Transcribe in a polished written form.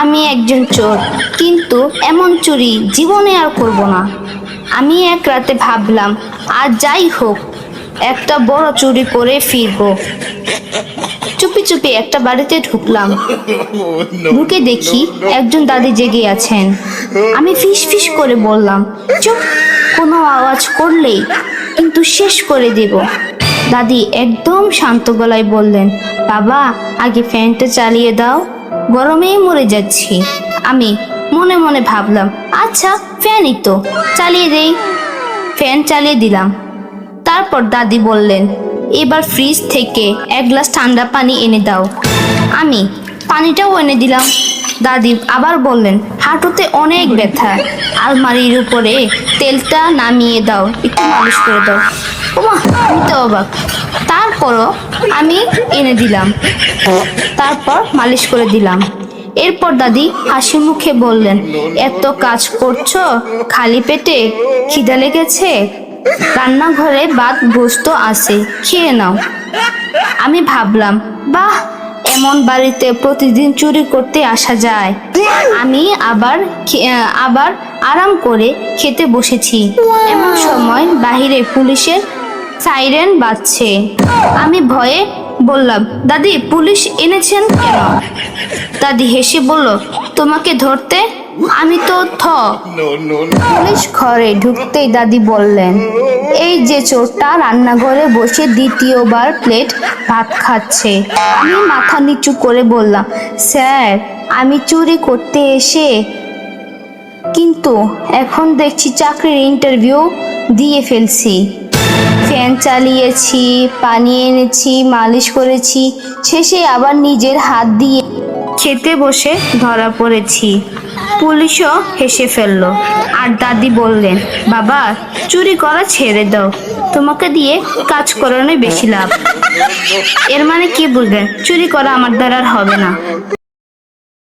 আমি একজন চোর, কিন্তু এমন চুরি জীবনে আর করব না। আমি এক রাতে ভাবলাম, আর যাই হোক একটা বড় চুরি করে ফিরবো। চুপি চুপি একটা বাড়িতে ঢুকলাম। ঢুকে দেখি একজন দাদি জেগে আছেন। আমি ফিস ফিস করে বললাম, চুপ, কোনো আওয়াজ করলেই কিন্তু শেষ করে দেব। দাদি একদম শান্ত গলায় বললেন, বাবা আগে ফ্যানটা চালিয়ে দাও, গরমেই মরে যাচ্ছি। আমি মনে মনে ভাবলাম, আচ্ছা ফ্যানই তো, চালিয়ে দেই। ফ্যান চালিয়ে দিলাম। তারপর দাদি বললেন, এবার ফ্রিজ থেকে এক গ্লাস ঠান্ডা পানি এনে দাও। আমি পানিটাও এনে দিলাম। দাদি আবার বললেন, হাঁটুতে অনেক ব্যথা, আলমারির উপরে তেলটা নামিয়ে দাও, একটু মালিশ করে দাও। ওমা, আমি তো অবাক। তারপরও আমি এনে দিলাম, তারপর মালিশ করে দিলাম। এরপর দাদি হাসি মুখে বললেন, এত কাজ করছো খালি পেটে, খিদা লেগেছে? রান্নাঘরে ভাত গোস্ত আছে, খেয়ে নাও। আমি ভাবলাম, বাহ, এমন বাড়িতে প্রতিদিন চুরি করতে আসা যায়। আমি আবার আরাম করে খেতে বসেছি। এমন সময় বাহিরে পুলিশের সাইরেন বাজছে। আমি ভয়ে বললাম, দাদি পুলিশ এনেছেন কেন? দাদি হেসে বলল, তোমাকে ধরতে। আমি তো পুলিশ ঘরে ঢুকতেই দাদি বললেন, এই যে চোরটা রান্নাঘরে বসে দ্বিতীয়বার প্লেট ভাত খাচ্ছে। আমি মাথা নিচু করে বললাম, স্যার আমি চুরি করতে এসে কিন্তু এখন দেখছি চাকরির ইন্টারভিউ দিয়ে ফেলছি। ফ্যান চালিয়েছি, পানি এনেছি, মালিশ করেছি, শেষে আবার নিজের হাত দিয়ে খেতে বসে ধরা পড়েছি। পুলিশও হেসে ফেলল। আর দাদি বললেন, বাবা চুরি করা ছেড়ে দাও, তোমাকে দিয়ে কাজ করানোই বেশি লাভ। এর মানে কি বুঝলেন? চুরি করা আমার দ্বারা আর হবে না।